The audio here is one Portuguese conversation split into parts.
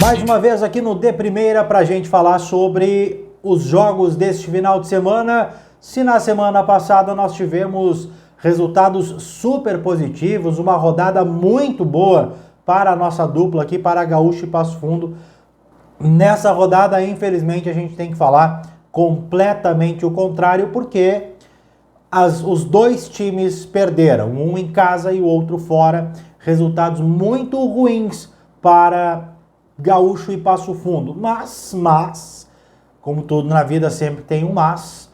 Mais uma vez aqui no De Primeira para a gente falar sobre os jogos deste final de semana. Se na semana passada nós tivemos resultados super positivos, uma rodada muito boa para a nossa dupla aqui, para Gaúcho e Passo Fundo. Nessa rodada, infelizmente, a gente tem que falar completamente o contrário, porque os dois times perderam, um em casa e o outro fora. Resultados muito ruins para Gaúcho e Passo Fundo. Mas, como tudo na vida sempre tem um mas,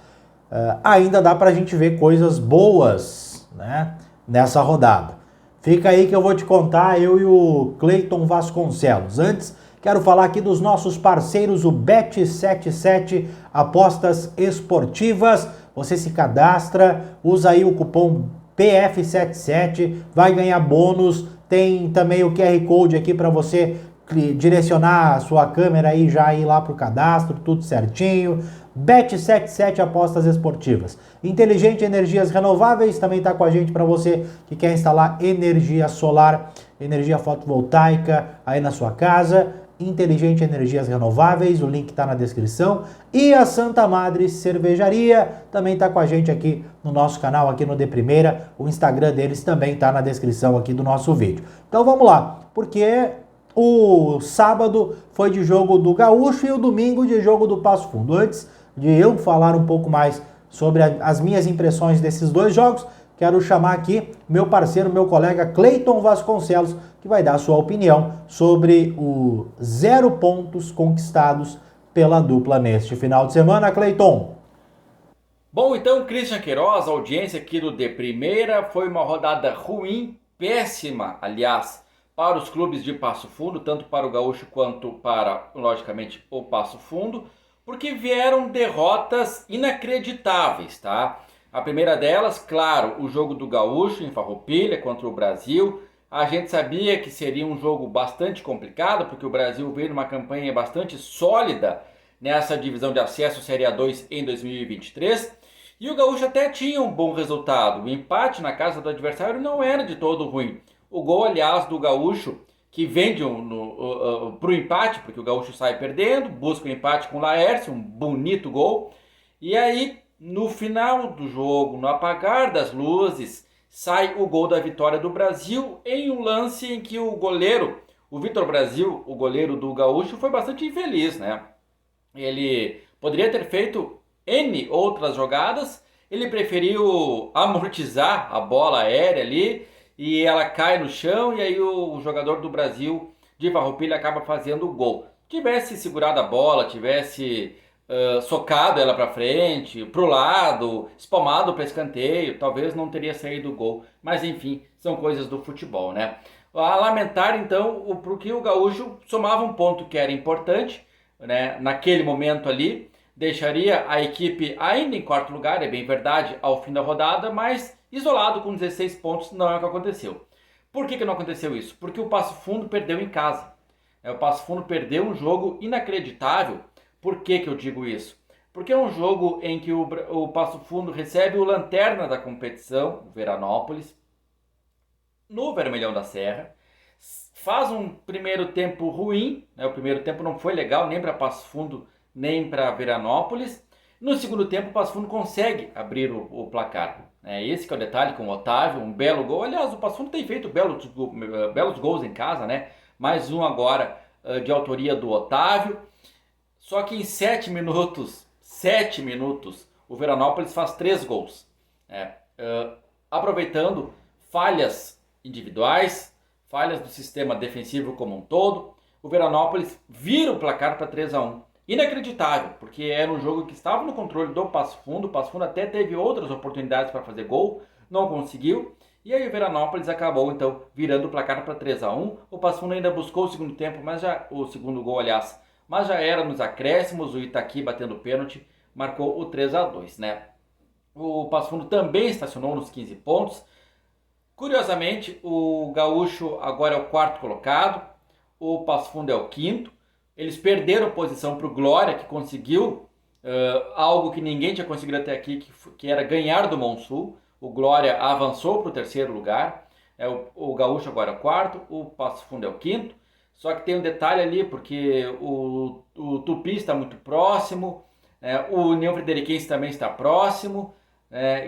ainda dá pra gente ver coisas boas, né, nessa rodada. Fica aí que eu vou te contar, eu e o Cleiton Vasconcelos. Antes, quero falar aqui dos nossos parceiros, o Bet77 Apostas Esportivas. Você se cadastra, usa aí o cupom PF77, vai ganhar bônus. Tem também o QR Code aqui para você direcionar a sua câmera aí, já ir lá para o cadastro, tudo certinho. Bet77 Apostas Esportivas. Inteligente Energias Renováveis também está com a gente para você que quer instalar energia solar, energia fotovoltaica aí na sua casa. Inteligente Energias Renováveis, o link está na descrição. E a Santa Madre Cervejaria também está com a gente aqui no nosso canal, aqui no De Primeira. O Instagram deles também está na descrição aqui do nosso vídeo. Então vamos lá, porque o sábado foi de jogo do Gaúcho e o domingo de jogo do Passo Fundo. Antes de eu falar um pouco mais sobre as minhas impressões desses dois jogos, quero chamar aqui meu parceiro, meu colega Cleiton Vasconcelos, que vai dar a sua opinião sobre os 0 pontos conquistados pela dupla neste final de semana. Cleiton. Bom, então, Christian Queiroz, a audiência aqui do De Primeira, foi uma rodada ruim, péssima, aliás, para os clubes de Passo Fundo, tanto para o Gaúcho quanto para, logicamente, o Passo Fundo, porque vieram derrotas inacreditáveis, tá? A primeira delas, claro, o jogo do Gaúcho em Farroupilha contra o Brasil. A gente sabia que seria um jogo bastante complicado, porque o Brasil veio numa campanha bastante sólida nessa divisão de acesso Série A2 em 2023. E o Gaúcho até tinha um bom resultado. O empate na casa do adversário não era de todo ruim. O gol, aliás, do Gaúcho, que vende para o empate, porque o Gaúcho sai perdendo, busca o empate com o Laércio, um bonito gol. E aí, no final do jogo, no apagar das luzes, sai o gol da vitória do Brasil em um lance em que o goleiro, o Vitor Brasil, o goleiro do Gaúcho, foi bastante infeliz, né? Ele poderia ter feito N outras jogadas, ele preferiu amortizar a bola aérea ali e ela cai no chão e aí o jogador do Brasil de Farroupilha acaba fazendo o gol. Tivesse segurado a bola, tivesse socado ela para frente, para o lado, espalmado para escanteio, talvez não teria saído o gol. Mas enfim, são coisas do futebol, né? A lamentar então, porque o Gaúcho somava um ponto que era importante, né, naquele momento ali, deixaria a equipe ainda em quarto lugar, é bem verdade, ao fim da rodada, mas isolado com 16 pontos, não é o que aconteceu. Por que não aconteceu isso? Porque o Passo Fundo perdeu em casa. O Passo Fundo perdeu um jogo inacreditável. Por que eu digo isso? Porque é um jogo em que o Passo Fundo recebe o lanterna da competição, o Veranópolis, no Vermelhão da Serra, faz um primeiro tempo ruim, né? O primeiro tempo não foi legal nem para Passo Fundo nem para Veranópolis. No segundo tempo o Passo Fundo consegue abrir o placar. Esse que é o detalhe com o Otávio, um belo gol. Aliás, o Passo Fundo tem feito belos gols em casa, né? Mais um agora de autoria do Otávio. Só que em 7 minutos, o Veranópolis faz 3 gols. Aproveitando falhas individuais, falhas do sistema defensivo como um todo, o Veranópolis vira o placar para 3-1. Inacreditável, porque era um jogo que estava no controle do Passo Fundo. O Passo Fundo até teve outras oportunidades para fazer gol, não conseguiu. E aí o Veranópolis acabou então virando o placar para 3-1. O Passo Fundo ainda buscou o segundo tempo, o segundo gol, aliás, mas já era nos acréscimos. O Itaqui batendo pênalti marcou o 3-2, né? O Passo Fundo também estacionou nos 15 pontos. Curiosamente, o Gaúcho agora é o quarto colocado, o Passo Fundo é o quinto. Eles perderam posição para o Glória, que conseguiu algo que ninguém tinha conseguido até aqui, que era ganhar do Monsul. O Glória avançou para o terceiro lugar. O Gaúcho agora é o quarto, o Passo Fundo é o quinto. Só que tem um detalhe ali, porque o Tupi está muito próximo, o União Frederiquense também está próximo,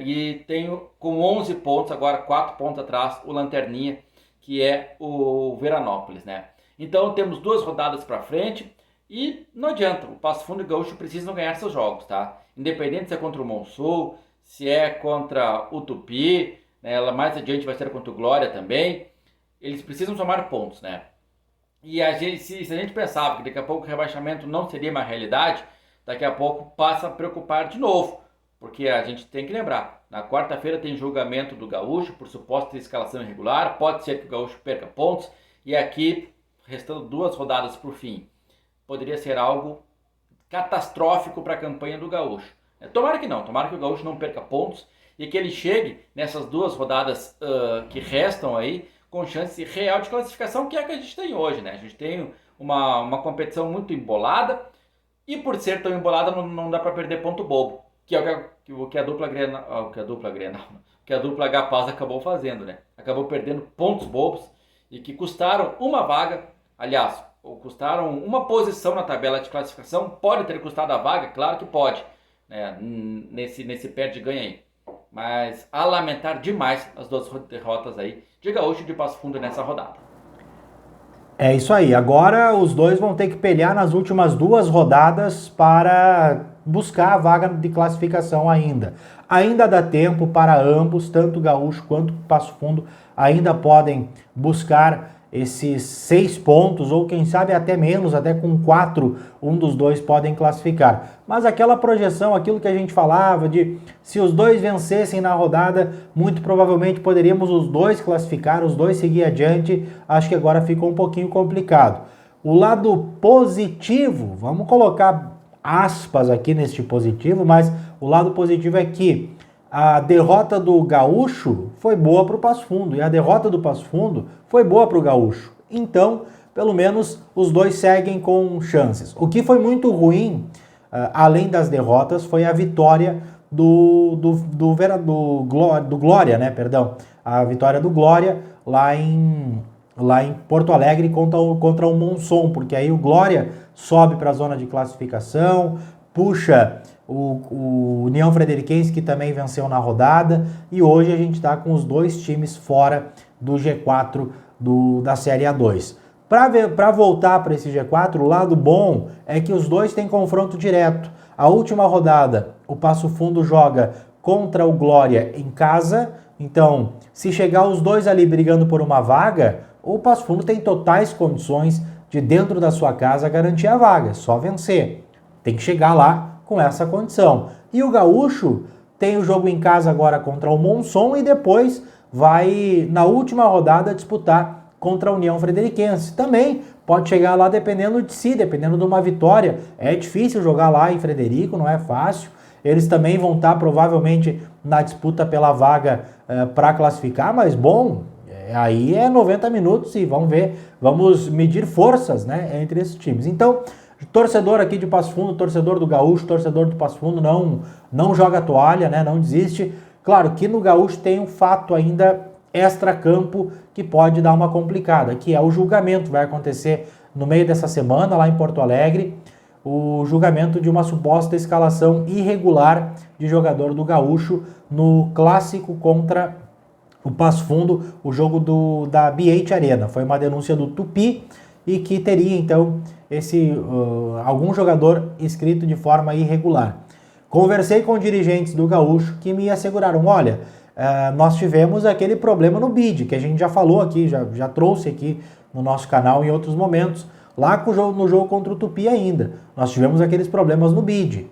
e tem com 11 pontos, agora 4 pontos atrás, o Lanterninha, que é o Veranópolis, né? Então temos 2 rodadas para frente e não adianta, o Passo Fundo e o Gaúcho precisam ganhar seus jogos, tá? Independente se é contra o Monsul, se é contra o Tupi, né? Mais adiante vai ser contra o Glória também, eles precisam somar pontos, né? E se a gente pensava que daqui a pouco o rebaixamento não seria uma realidade, daqui a pouco passa a preocupar de novo. Porque a gente tem que lembrar, na quarta-feira tem julgamento do Gaúcho por suposta escalação irregular, pode ser que o Gaúcho perca pontos, e aqui, restando 2 rodadas por fim, poderia ser algo catastrófico para a campanha do Gaúcho. Tomara que não, tomara que o Gaúcho não perca pontos e que ele chegue nessas 2 rodadas que restam aí, com chance real de classificação, que é a que a gente tem hoje, né? A gente tem uma competição muito embolada, e por ser tão embolada não dá para perder ponto bobo, que é o que a dupla Grenal, que a dupla H-Paz acabou fazendo, né? Acabou perdendo pontos bobos e que custaram uma vaga, aliás, ou custaram uma posição na tabela de classificação. Pode ter custado a vaga, claro que pode, né? Nesse perde-ganha aí. Mas a lamentar demais as 2 derrotas aí de Gaúcho e de Passo Fundo nessa rodada. É isso aí. Agora os 2 vão ter que pelear nas últimas 2 rodadas para buscar a vaga de classificação ainda. Ainda dá tempo para ambos, tanto Gaúcho quanto Passo Fundo, ainda podem buscar esses 6 pontos, ou quem sabe até menos, até com 4, um dos 2 podem classificar. Mas aquela projeção, aquilo que a gente falava de se os 2 vencessem na rodada, muito provavelmente poderíamos os 2 classificar, os 2 seguir adiante, acho que agora ficou um pouquinho complicado. O lado positivo, vamos colocar aspas aqui neste positivo, mas o lado positivo é que a derrota do Gaúcho foi boa para o Passo Fundo e a derrota do Passo Fundo foi boa para o Gaúcho. Então, pelo menos, os 2 seguem com chances. O que foi muito ruim, além das derrotas, foi a vitória do Glória, né? Perdão, a vitória do Glória lá em Porto Alegre contra o Monson, porque aí o Glória sobe para a zona de classificação, puxa o União Frederiquense, que também venceu na rodada, e hoje a gente está com os 2 times fora do G4 da Série A2. Para voltar para esse G4, o lado bom é que os 2 têm confronto direto. A última rodada, o Passo Fundo joga contra o Glória em casa, então se chegar os 2 ali brigando por uma vaga, o Passo Fundo tem totais condições de dentro da sua casa garantir a vaga, é só vencer. Tem que chegar lá com essa condição. E o Gaúcho tem o jogo em casa agora contra o Monson e depois vai, na última rodada, disputar contra a União Frederiquense. Também pode chegar lá dependendo de si, dependendo de uma vitória. É difícil jogar lá em Frederico, não é fácil. Eles também vão estar provavelmente na disputa pela vaga para classificar, mas bom, aí é 90 minutos e vamos ver, vamos medir forças, né, entre esses times. Então, torcedor aqui de Passo Fundo, torcedor do Gaúcho, torcedor do Passo Fundo, não joga toalha, né? Não desiste. Claro que no Gaúcho tem um fato ainda extra-campo que pode dar uma complicada, que é o julgamento. Vai acontecer no meio dessa semana, lá em Porto Alegre, o julgamento de uma suposta escalação irregular de jogador do Gaúcho no clássico contra o Passo Fundo, o jogo da BH Arena. Foi uma denúncia do Tupi e que teria, então, algum jogador inscrito de forma irregular. Conversei com dirigentes do Gaúcho que me asseguraram, olha, nós tivemos aquele problema no BID, que a gente já falou aqui, já trouxe aqui no nosso canal em outros momentos, lá no jogo contra o Tupi ainda. Nós tivemos aqueles problemas no BID.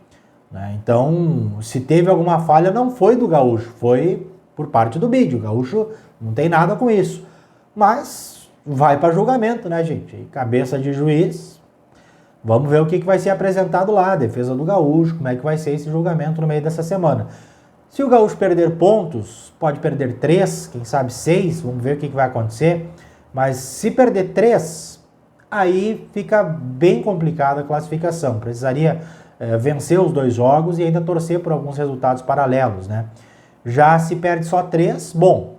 Né? Então, se teve alguma falha, não foi do Gaúcho, foi por parte do BID. O Gaúcho não tem nada com isso. Mas vai para julgamento, né, gente? E cabeça de juiz, vamos ver o que vai ser apresentado lá, a defesa do Gaúcho, como é que vai ser esse julgamento no meio dessa semana. Se o Gaúcho perder pontos, pode perder 3, quem sabe 6, vamos ver o que vai acontecer. Mas se perder 3, aí fica bem complicada a classificação. Precisaria vencer os 2 jogos e ainda torcer por alguns resultados paralelos, né? Já se perde só 3, bom,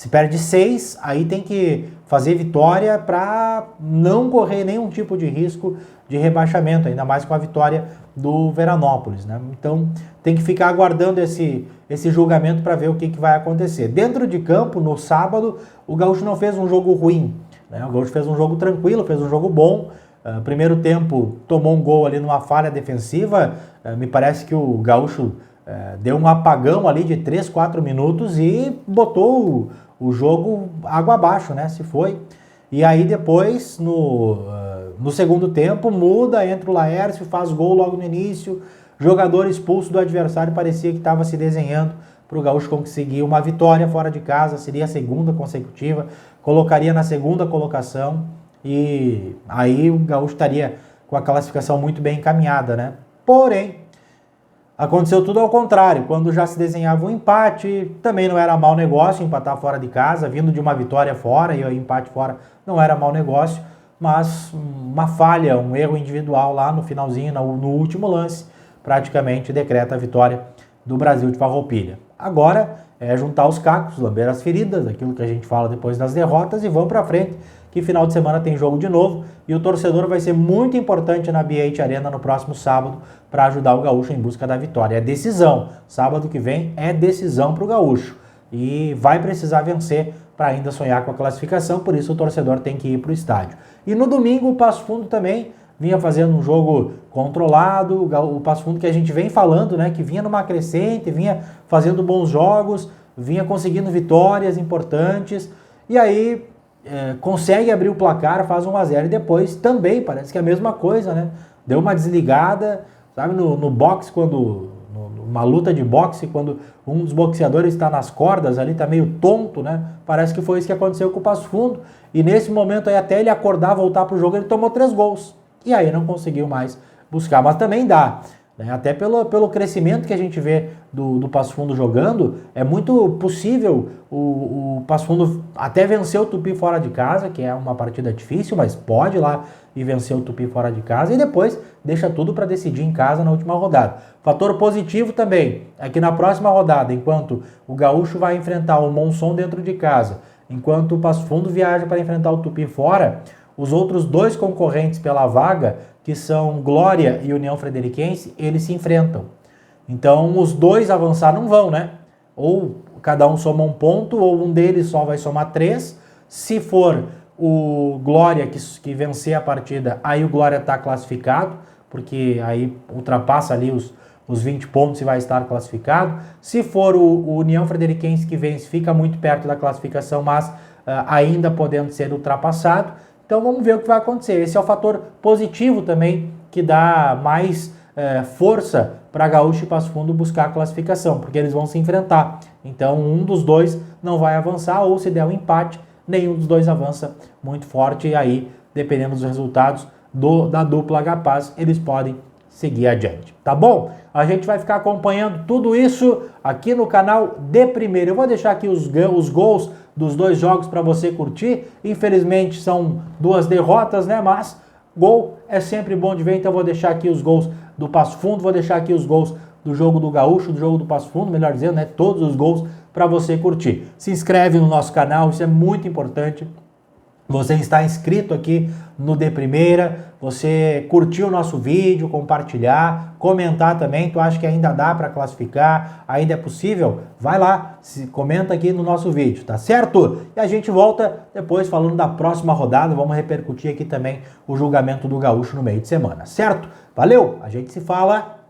Se perde 6, aí tem que fazer vitória para não correr nenhum tipo de risco de rebaixamento, ainda mais com a vitória do Veranópolis, né? Então tem que ficar aguardando esse julgamento para ver o que vai acontecer. Dentro de campo, no sábado, o Gaúcho não fez um jogo ruim, né? O Gaúcho fez um jogo tranquilo, fez um jogo bom. Primeiro tempo tomou um gol ali numa falha defensiva, me parece que o Gaúcho deu um apagão ali de 3, 4 minutos e botou o jogo água abaixo, né? Se foi. E aí depois, no segundo tempo, muda, entra o Laércio, faz gol logo no início, jogador expulso do adversário, parecia que estava se desenhando para o Gaúcho conseguir uma vitória fora de casa, seria a segunda consecutiva, colocaria na segunda colocação e aí o Gaúcho estaria com a classificação muito bem encaminhada, né? Porém, aconteceu tudo ao contrário, quando já se desenhava um empate, também não era mau negócio empatar fora de casa, vindo de uma vitória fora e o empate fora não era mau negócio, mas uma falha, um erro individual lá no finalzinho, no último lance, praticamente decreta a vitória do Brasil de Farroupilha. Agora é juntar os cacos, lamber as feridas, aquilo que a gente fala depois das derrotas, e vamos para frente, que final de semana tem jogo de novo e o torcedor vai ser muito importante na BH Arena no próximo sábado para ajudar o Gaúcho em busca da vitória. É decisão. Sábado que vem é decisão para o Gaúcho e vai precisar vencer para ainda sonhar com a classificação, por isso o torcedor tem que ir para o estádio. E no domingo o Passo Fundo também vinha fazendo um jogo controlado, o Passo Fundo que a gente vem falando, né, que vinha numa crescente, vinha fazendo bons jogos, vinha conseguindo vitórias importantes e aí consegue abrir o placar, faz 1-0 e depois também parece que é a mesma coisa, né? Deu uma desligada, sabe, no boxe, numa luta de boxe, quando um dos boxeadores está nas cordas ali, tá meio tonto, né? Parece que foi isso que aconteceu com o Passo Fundo. E nesse momento aí, até ele acordar, voltar pro jogo, ele tomou 3 gols. E aí não conseguiu mais buscar, mas também dá. Até pelo crescimento que a gente vê do Passo Fundo jogando, é muito possível o Passo Fundo até vencer o Tupi fora de casa, que é uma partida difícil, mas pode ir lá e vencer o Tupi fora de casa e depois deixa tudo para decidir em casa na última rodada. Fator positivo também é que na próxima rodada, enquanto o Gaúcho vai enfrentar o Monson dentro de casa, enquanto o Passo Fundo viaja para enfrentar o Tupi fora, os outros 2 concorrentes pela vaga, que são Glória e União Frederiquense, eles se enfrentam. Então os 2 avançar não vão, né? Ou cada um soma 1 ponto, ou um deles só vai somar 3. Se for o Glória que vencer a partida, aí o Glória está classificado, porque aí ultrapassa ali os 20 pontos e vai estar classificado. Se for o União Frederiquense que vence, fica muito perto da classificação, mas ainda podendo ser ultrapassado. Então vamos ver o que vai acontecer. Esse é o fator positivo também que dá mais força para Gaúcho e Passo Fundo buscar a classificação, porque eles vão se enfrentar. Então um dos 2 não vai avançar, ou se der um empate, nenhum dos 2 avança muito forte, e aí, dependendo dos resultados da dupla Agapaz, eles podem seguir adiante. Tá bom? A gente vai ficar acompanhando tudo isso aqui no canal de Primeira. Eu vou deixar aqui os gols dos 2 jogos para você curtir. Infelizmente são 2 derrotas, né? Mas gol é sempre bom de ver, então eu vou deixar aqui os gols do Passo Fundo, vou deixar aqui os gols do jogo do Gaúcho, do jogo do Passo Fundo, melhor dizendo, né? Todos os gols para você curtir. Se inscreve no nosso canal, isso é muito importante. Você está inscrito aqui no De Primeira, você curtiu o nosso vídeo, compartilhar, comentar também, tu acha que ainda dá para classificar, ainda é possível? Vai lá, comenta aqui no nosso vídeo, tá certo? E a gente volta depois falando da próxima rodada, vamos repercutir aqui também o julgamento do Gaúcho no meio de semana, certo? Valeu, a gente se fala!